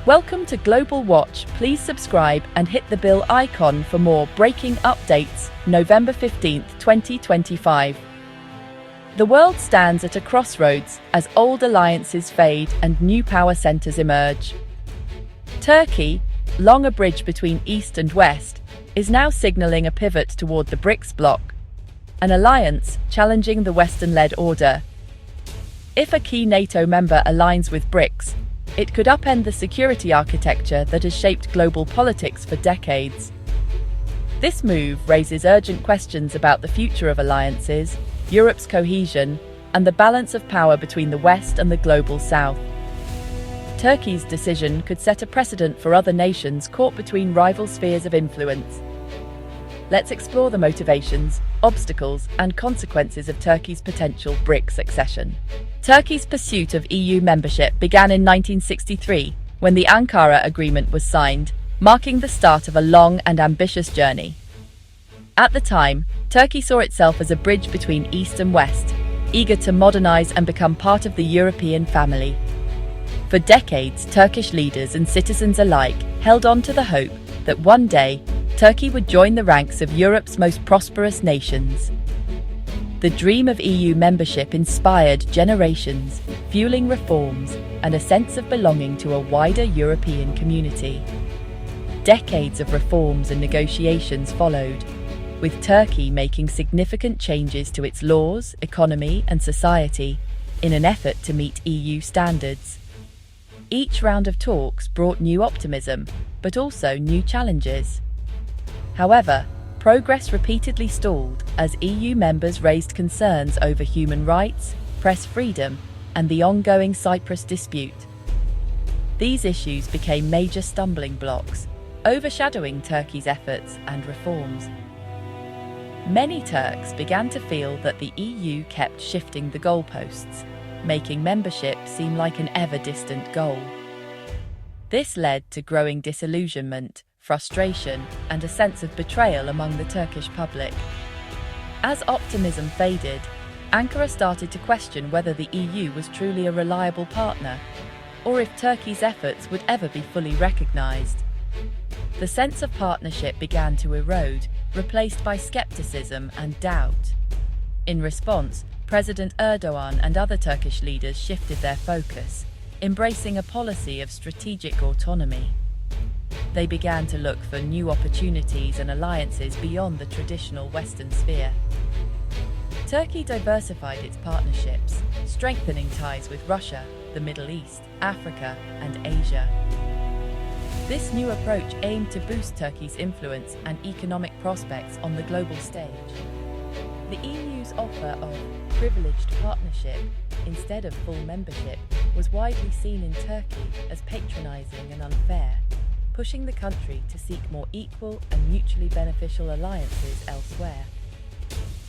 Welcome to Global Watch. Please subscribe and hit the bell icon for more breaking updates. November 15th, 2025. The world stands at a crossroads as old alliances fade and new power centers emerge. Turkey, long a bridge between East and West, is now signaling a pivot toward the BRICS bloc, an alliance challenging the Western-led order. If a key NATO member aligns with BRICS, it could upend the security architecture that has shaped global politics for decades. This move raises urgent questions about the future of alliances, Europe's cohesion, and the balance of power between the West and the global South. Turkey's decision could set a precedent for other nations caught between rival spheres of influence. Let's explore the motivations, obstacles, and consequences of Turkey's potential BRICS accession. Turkey's pursuit of EU membership began in 1963, when the Ankara Agreement was signed, marking the start of a long and ambitious journey. At the time, Turkey saw itself as a bridge between East and West, eager to modernize and become part of the European family. For decades, Turkish leaders and citizens alike held on to the hope that one day, Turkey would join the ranks of Europe's most prosperous nations. The dream of EU membership inspired generations, fueling reforms and a sense of belonging to a wider European community. Decades of reforms and negotiations followed, with Turkey making significant changes to its laws, economy, and society in an effort to meet EU standards. Each round of talks brought new optimism, but also new challenges. However, progress repeatedly stalled as EU members raised concerns over human rights, press freedom, and the ongoing Cyprus dispute. These issues became major stumbling blocks, overshadowing Turkey's efforts and reforms. Many Turks began to feel that the EU kept shifting the goalposts, making membership seem like an ever-distant goal. This led to growing disillusionment, frustration, and a sense of betrayal among the Turkish public. As optimism faded, Ankara started to question whether the EU was truly a reliable partner, or if Turkey's efforts would ever be fully recognized. The sense of partnership began to erode, replaced by skepticism and doubt. In response, President Erdogan and other Turkish leaders shifted their focus, embracing a policy of strategic autonomy. They began to look for new opportunities and alliances beyond the traditional Western sphere. Turkey diversified its partnerships, strengthening ties with Russia, the Middle East, Africa, and Asia. This new approach aimed to boost Turkey's influence and economic prospects on the global stage. The EU's offer of privileged partnership instead of full membership was widely seen in Turkey as patronizing and unfair, pushing the country to seek more equal and mutually beneficial alliances elsewhere.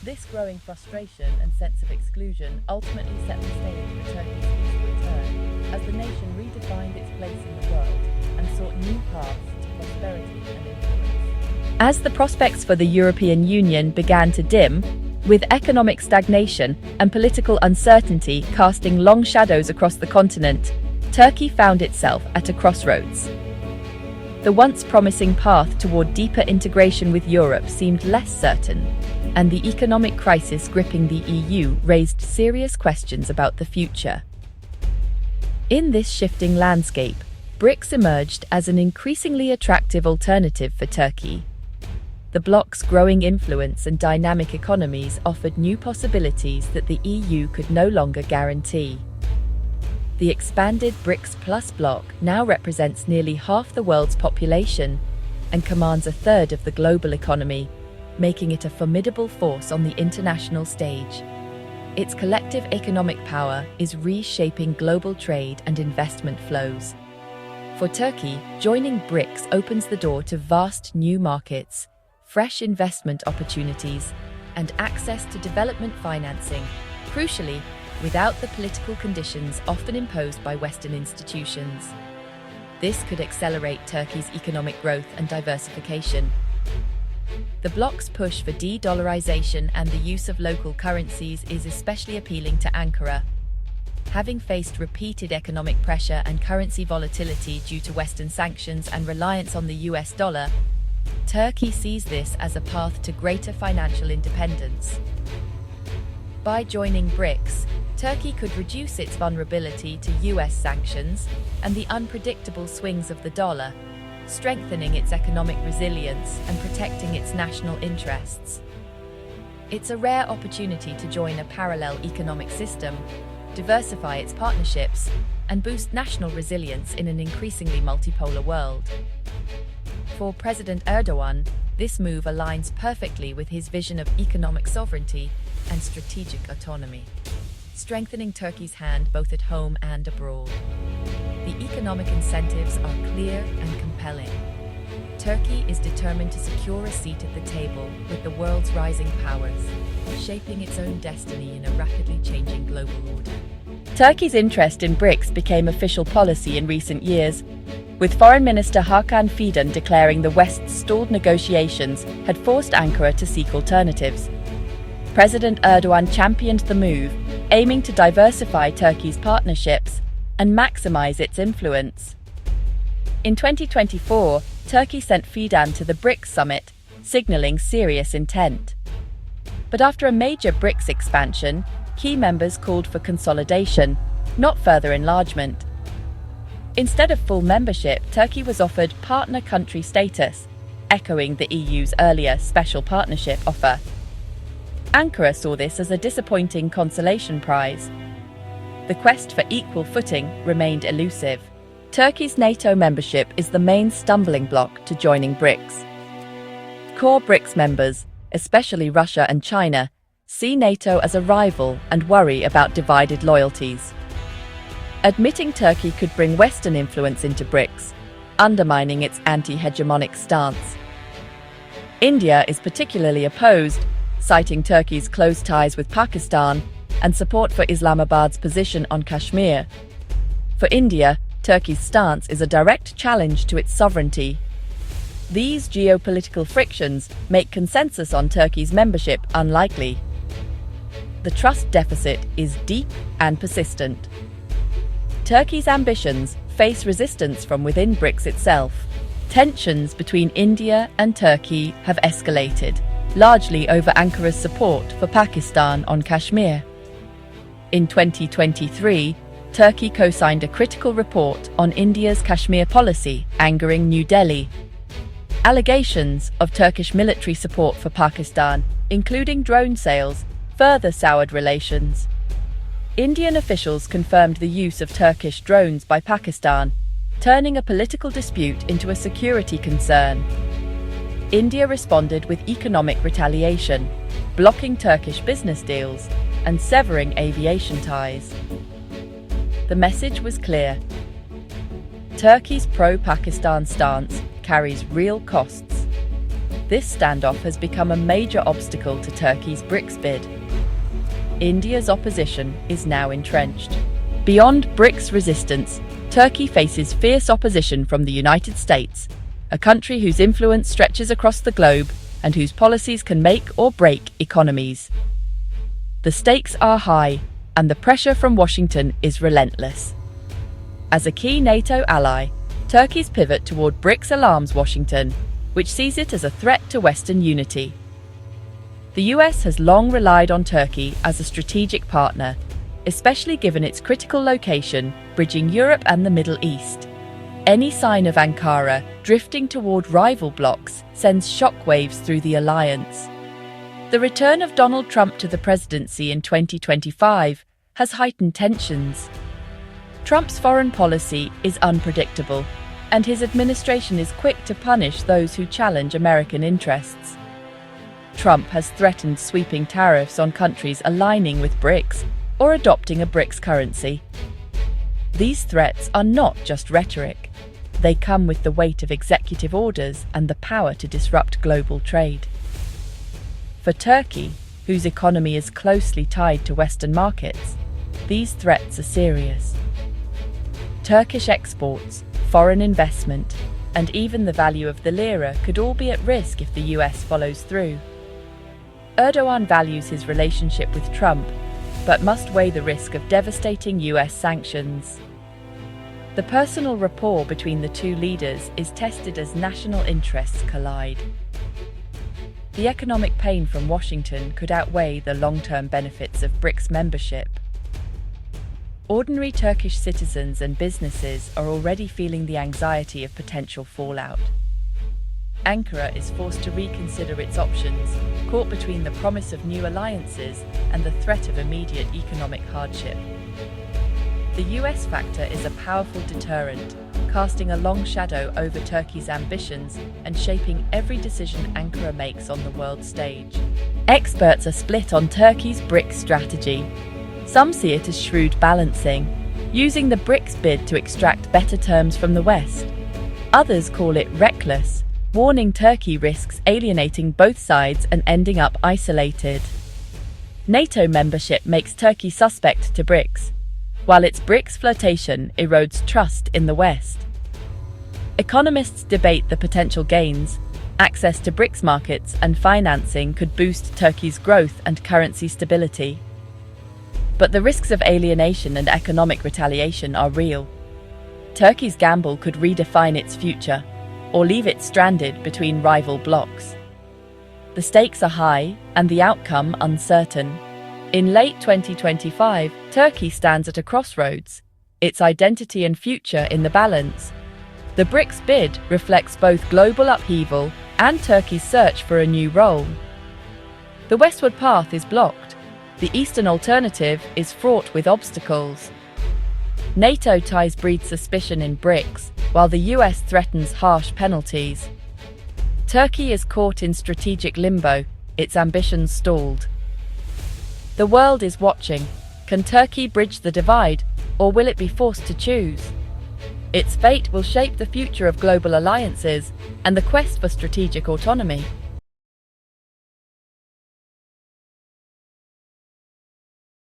This growing frustration and sense of exclusion ultimately set the stage for Turkey's eastward turn, as the nation redefined its place in the world and sought new paths to prosperity and influence. As the prospects for the European Union began to dim, with economic stagnation and political uncertainty casting long shadows across the continent, Turkey found itself at a crossroads. The once promising path toward deeper integration with Europe seemed less certain, and the economic crisis gripping the EU raised serious questions about the future. In this shifting landscape, BRICS emerged as an increasingly attractive alternative for Turkey. The bloc's growing influence and dynamic economies offered new possibilities that the EU could no longer guarantee. The expanded BRICS Plus bloc now represents nearly half the world's population and commands a third of the global economy, making it a formidable force on the international stage. Its collective economic power is reshaping global trade and investment flows. For Turkey, joining BRICS opens the door to vast new markets, fresh investment opportunities, and access to development financing, crucially, without the political conditions often imposed by Western institutions. This could accelerate Turkey's economic growth and diversification. The bloc's push for de-dollarization and the use of local currencies is especially appealing to Ankara. Having faced repeated economic pressure and currency volatility due to Western sanctions and reliance on the US dollar, Turkey sees this as a path to greater financial independence. By joining BRICS, Turkey could reduce its vulnerability to US sanctions and the unpredictable swings of the dollar, strengthening its economic resilience and protecting its national interests. It's a rare opportunity to join a parallel economic system, diversify its partnerships, and boost national resilience in an increasingly multipolar world. For President Erdogan, this move aligns perfectly with his vision of economic sovereignty and strategic autonomy, strengthening Turkey's hand both at home and abroad. The economic incentives are clear and compelling. Turkey is determined to secure a seat at the table with the world's rising powers, shaping its own destiny in a rapidly changing global order. Turkey's interest in BRICS became official policy in recent years, with Foreign Minister Hakan Fidan declaring the West's stalled negotiations had forced Ankara to seek alternatives. President Erdogan championed the move, aiming to diversify Turkey's partnerships and maximize its influence. In 2024, Turkey sent Fidan to the BRICS summit, signaling serious intent. But after a major BRICS expansion, key members called for consolidation, not further enlargement. Instead of full membership, Turkey was offered partner country status, echoing the EU's earlier special partnership offer. Ankara saw this as a disappointing consolation prize. The quest for equal footing remained elusive. Turkey's NATO membership is the main stumbling block to joining BRICS. Core BRICS members, especially Russia and China, see NATO as a rival and worry about divided loyalties. Admitting Turkey could bring Western influence into BRICS, undermining its anti-hegemonic stance. India is particularly opposed, citing Turkey's close ties with Pakistan and support for Islamabad's position on Kashmir. For India, Turkey's stance is a direct challenge to its sovereignty. These geopolitical frictions make consensus on Turkey's membership unlikely. The trust deficit is deep and persistent. Turkey's ambitions face resistance from within BRICS itself. Tensions between India and Turkey have escalated, largely over Ankara's support for Pakistan on Kashmir. In 2023, Turkey co-signed a critical report on India's Kashmir policy, angering New Delhi. Allegations of Turkish military support for Pakistan, including drone sales, further soured relations. Indian officials confirmed the use of Turkish drones by Pakistan, turning a political dispute into a security concern. India responded with economic retaliation, blocking Turkish business deals and severing aviation ties. The message was clear. Turkey's pro-Pakistan stance carries real costs. This standoff has become a major obstacle to Turkey's BRICS bid. India's opposition is now entrenched. Beyond BRICS resistance, Turkey faces fierce opposition from the United States, a country whose influence stretches across the globe and whose policies can make or break economies. The stakes are high, and the pressure from Washington is relentless. As a key NATO ally, Turkey's pivot toward BRICS alarms Washington, which sees it as a threat to Western unity. The US has long relied on Turkey as a strategic partner, especially given its critical location bridging Europe and the Middle East. Any sign of Ankara drifting toward rival blocs sends shockwaves through the alliance. The return of Donald Trump to the presidency in 2025 has heightened tensions. Trump's foreign policy is unpredictable, and his administration is quick to punish those who challenge American interests. Trump has threatened sweeping tariffs on countries aligning with BRICS or adopting a BRICS currency. These threats are not just rhetoric. They come with the weight of executive orders and the power to disrupt global trade. For Turkey, whose economy is closely tied to Western markets, these threats are serious. Turkish exports, foreign investment, and even the value of the lira could all be at risk if the US follows through. Erdogan values his relationship with Trump, but must weigh the risk of devastating US sanctions. The personal rapport between the two leaders is tested as national interests collide. The economic pain from Washington could outweigh the long-term benefits of BRICS membership. Ordinary Turkish citizens and businesses are already feeling the anxiety of potential fallout. Ankara is forced to reconsider its options, caught between the promise of new alliances and the threat of immediate economic hardship. The US factor is a powerful deterrent, casting a long shadow over Turkey's ambitions and shaping every decision Ankara makes on the world stage. Experts are split on Turkey's BRICS strategy. Some see it as shrewd balancing, using the BRICS bid to extract better terms from the West. Others call it reckless, warning Turkey risks alienating both sides and ending up isolated. NATO membership makes Turkey suspect to BRICS, while its BRICS flirtation erodes trust in the West. Economists debate the potential gains. Access to BRICS markets and financing could boost Turkey's growth and currency stability. But the risks of alienation and economic retaliation are real. Turkey's gamble could redefine its future, or leave it stranded between rival blocs. The stakes are high, and the outcome uncertain. In late 2025, Turkey stands at a crossroads, its identity and future in the balance. The BRICS bid reflects both global upheaval and Turkey's search for a new role. The westward path is blocked. The eastern alternative is fraught with obstacles. NATO ties breed suspicion in BRICS, while the US threatens harsh penalties. Turkey is caught in strategic limbo, its ambitions stalled. The world is watching. Can Turkey bridge the divide, or will it be forced to choose? Its fate will shape the future of global alliances and the quest for strategic autonomy.